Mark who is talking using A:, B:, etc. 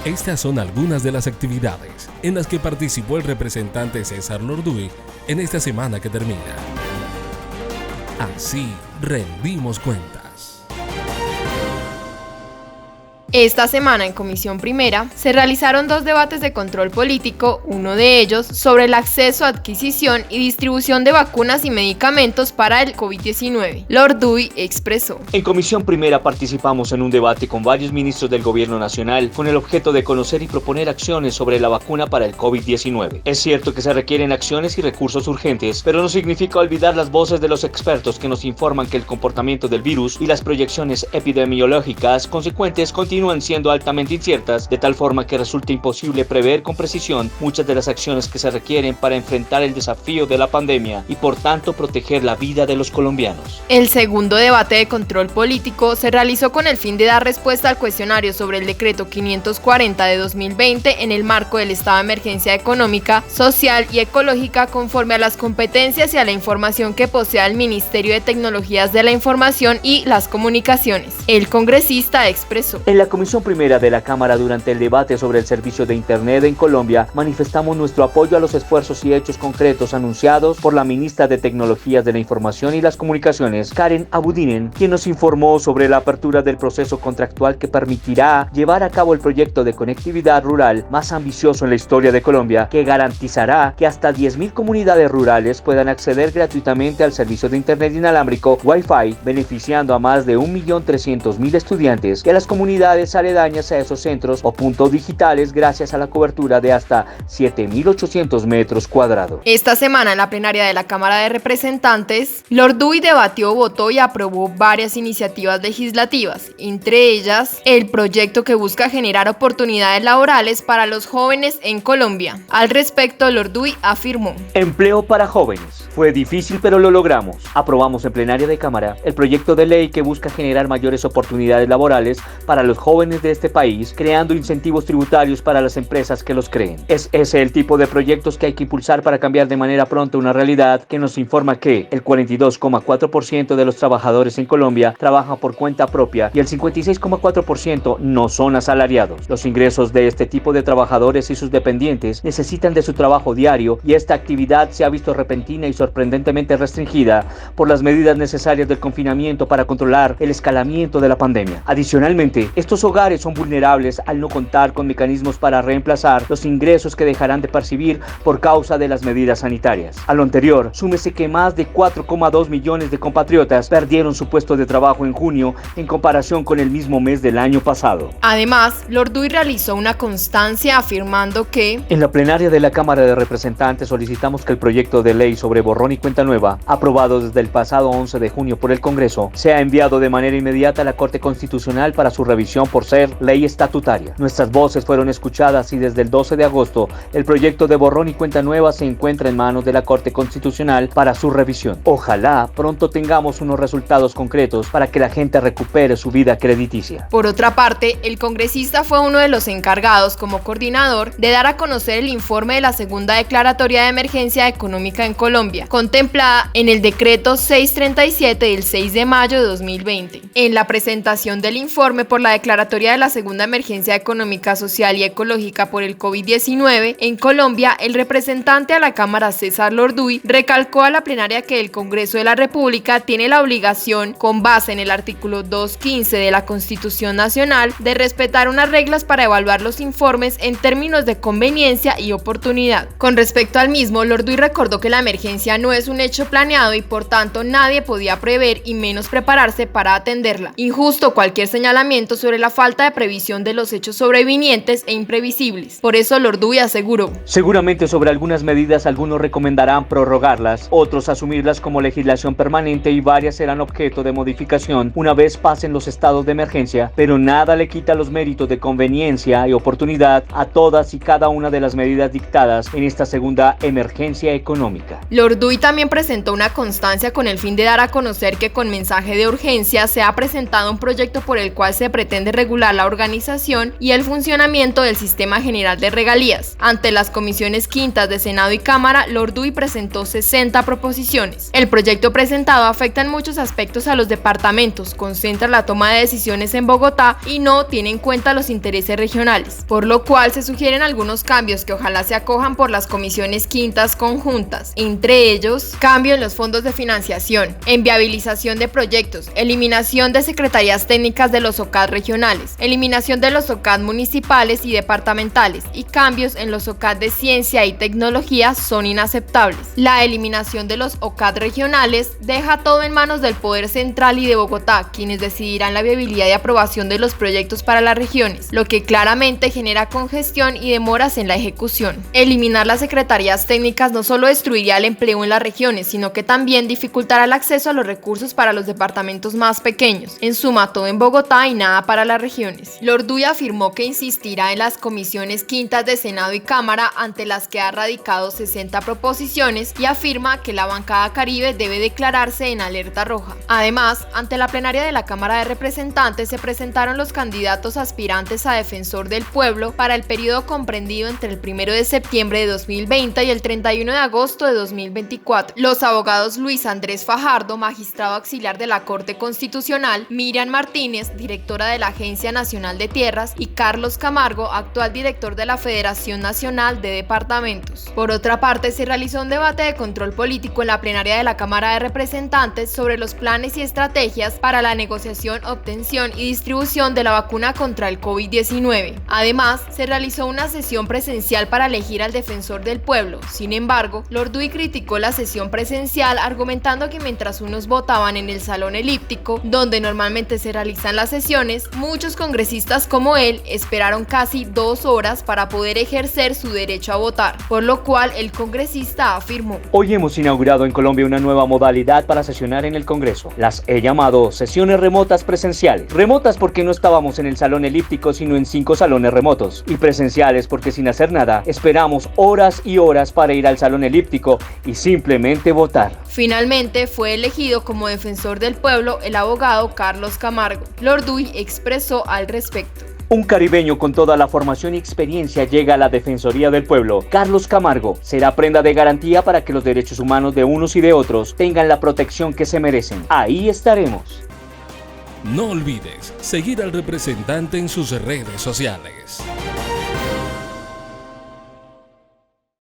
A: Estas son algunas de las actividades en las que participó el representante César Lorduy en esta semana que termina. Así rendimos cuentas.
B: Esta semana en Comisión Primera se realizaron 2 debates de control político, uno de ellos sobre el acceso, adquisición y distribución de vacunas y medicamentos para el COVID-19. Lorduy expresó:
C: En Comisión Primera participamos en un debate con varios ministros del Gobierno Nacional con el objeto de conocer y proponer acciones sobre la vacuna para el COVID-19. Es cierto que se requieren acciones y recursos urgentes, pero no significa olvidar las voces de los expertos que nos informan que el comportamiento del virus y las proyecciones epidemiológicas consecuentes continúan siendo altamente inciertas, de tal forma que resulta imposible prever con precisión muchas de las acciones que se requieren para enfrentar el desafío de la pandemia y por tanto proteger la vida de los colombianos.
B: El segundo debate de control político se realizó con el fin de dar respuesta al cuestionario sobre el decreto 540 de 2020 en el marco del estado de emergencia económica, social y ecológica conforme a las competencias y a la información que posea el Ministerio de Tecnologías de la Información y las Comunicaciones. El congresista expresó:
C: En la Comisión Primera de la Cámara, durante el debate sobre el servicio de Internet en Colombia, manifestamos nuestro apoyo a los esfuerzos y hechos concretos anunciados por la ministra de Tecnologías de la Información y las Comunicaciones, Karen Abudinen, quien nos informó sobre la apertura del proceso contractual que permitirá llevar a cabo el proyecto de conectividad rural más ambicioso en la historia de Colombia, que garantizará que hasta 10.000 comunidades rurales puedan acceder gratuitamente al servicio de Internet inalámbrico Wi-Fi, beneficiando a más de 1.300.000 estudiantes y a las comunidades aledañas a esos centros o puntos digitales gracias a la cobertura de hasta 7.800 metros cuadrados.
B: Esta semana en la plenaria de la Cámara de Representantes, Lorduy debatió, votó y aprobó varias iniciativas legislativas, entre ellas el proyecto que busca generar oportunidades laborales para los jóvenes en Colombia. Al respecto, Lorduy afirmó:
C: Empleo para jóvenes. Fue difícil, pero lo logramos. Aprobamos en plenaria de Cámara el proyecto de ley que busca generar mayores oportunidades laborales para los jóvenes de este país, creando incentivos tributarios para las empresas que los creen. Es ese el tipo de proyectos que hay que impulsar para cambiar de manera pronta una realidad que nos informa que el 42,4% de los trabajadores en Colombia trabajan por cuenta propia y el 56,4% no son asalariados. Los ingresos de este tipo de trabajadores y sus dependientes necesitan de su trabajo diario y esta actividad se ha visto repentina y sorprendentemente restringida por las medidas necesarias del confinamiento para controlar el escalamiento de la pandemia. Adicionalmente, estos hogares son vulnerables al no contar con mecanismos para reemplazar los ingresos que dejarán de percibir por causa de las medidas sanitarias. A lo anterior, súmese que más de 4,2 millones de compatriotas perdieron su puesto de trabajo en junio en comparación con el mismo mes del año pasado.
B: Además, Lorduy realizó una constancia afirmando que
C: en la plenaria de la Cámara de Representantes solicitamos que el proyecto de ley sobre borrón y cuenta nueva, aprobado desde el pasado 11 de junio por el Congreso, sea enviado de manera inmediata a la Corte Constitucional para su revisión por ser ley estatutaria. Nuestras voces fueron escuchadas y desde el 12 de agosto el proyecto de borrón y cuenta nueva se encuentra en manos de la Corte Constitucional para su revisión. Ojalá pronto tengamos unos resultados concretos para que la gente recupere su vida crediticia.
B: Por otra parte, el congresista fue uno de los encargados como coordinador de dar a conocer el informe de la segunda declaratoria de emergencia económica en Colombia, contemplada en el decreto 637 del 6 de mayo de 2020. En la presentación del informe por la declaratoria de la segunda emergencia económica, social y ecológica por el COVID-19 en Colombia, el representante a la Cámara César Lorduy recalcó a la plenaria que el Congreso de la República tiene la obligación, con base en el artículo 215 de la Constitución Nacional, de respetar unas reglas para evaluar los informes en términos de conveniencia y oportunidad. Con respecto al mismo, Lorduy recordó que la emergencia no es un hecho planeado y por tanto nadie podía prever y menos prepararse para atenderla. Injusto cualquier señalamiento sobre la falta de previsión de los hechos sobrevinientes e imprevisibles. Por eso Lorduy aseguró:
C: seguramente sobre algunas medidas algunos recomendarán prorrogarlas, otros asumirlas como legislación permanente y varias serán objeto de modificación una vez pasen los estados de emergencia, pero nada le quita los méritos de conveniencia y oportunidad a todas y cada una de las medidas dictadas en esta segunda emergencia económica.
B: Lorduy también presentó una constancia con el fin de dar a conocer que con mensaje de urgencia se ha presentado un proyecto por el cual se pretende establece regular la organización y el funcionamiento del Sistema General de Regalías. Ante las comisiones quintas de Senado y Cámara, Lorduy presentó 60 proposiciones. El proyecto presentado afecta en muchos aspectos a los departamentos, concentra la toma de decisiones en Bogotá y no tiene en cuenta los intereses regionales, por lo cual se sugieren algunos cambios que ojalá se acojan por las comisiones quintas conjuntas, entre ellos, cambio en los fondos de financiación, en viabilización de proyectos, eliminación de secretarías técnicas de los OCAD regionales, eliminación de los OCAD municipales y departamentales y cambios en los OCAD de ciencia y tecnología son inaceptables. La eliminación de los OCAD regionales deja todo en manos del Poder Central y de Bogotá, quienes decidirán la viabilidad y aprobación de los proyectos para las regiones, lo que claramente genera congestión y demoras en la ejecución. Eliminar las secretarías técnicas no solo destruiría el empleo en las regiones, sino que también dificultará el acceso a los recursos para los departamentos más pequeños. En suma, todo en Bogotá y nada para las regiones. Lorduy afirmó que insistirá en las comisiones quintas de Senado y Cámara, ante las que ha radicado 60 proposiciones, y afirma que la bancada Caribe debe declararse en alerta roja. Además, ante la plenaria de la Cámara de Representantes se presentaron los candidatos aspirantes a defensor del pueblo para el periodo comprendido entre el 1 de septiembre de 2020 y el 31 de agosto de 2024. Los abogados Luis Andrés Fajardo, magistrado auxiliar de la Corte Constitucional, Miriam Martínez, directora de la Agencia Nacional de Tierras, y Carlos Camargo, actual director de la Federación Nacional de Departamentos. Por otra parte, se realizó un debate de control político en la plenaria de la Cámara de Representantes sobre los planes y estrategias para la negociación, obtención y distribución de la vacuna contra el COVID-19. Además, se realizó una sesión presencial para elegir al defensor del pueblo. Sin embargo, Lorduy criticó la sesión presencial, argumentando que mientras unos votaban en el salón elíptico, donde normalmente se realizan las sesiones, muchos congresistas como él esperaron casi 2 horas para poder ejercer su derecho a votar, por lo cual el congresista afirmó:
C: Hoy hemos inaugurado en Colombia una nueva modalidad para sesionar en el Congreso. Las he llamado sesiones remotas presenciales. Remotas porque no estábamos en el salón elíptico, sino en 5 salones remotos. Y presenciales porque sin hacer nada, esperamos horas y horas para ir al salón elíptico y simplemente votar.
B: Finalmente fue elegido como defensor del pueblo el abogado Carlos Camargo. Lorduy expresó al respecto:
C: Un caribeño con toda la formación y experiencia llega a la Defensoría del Pueblo. Carlos Camargo será prenda de garantía para que los derechos humanos de unos y de otros tengan la protección que se merecen. Ahí estaremos.
A: No olvides seguir al representante en sus redes sociales.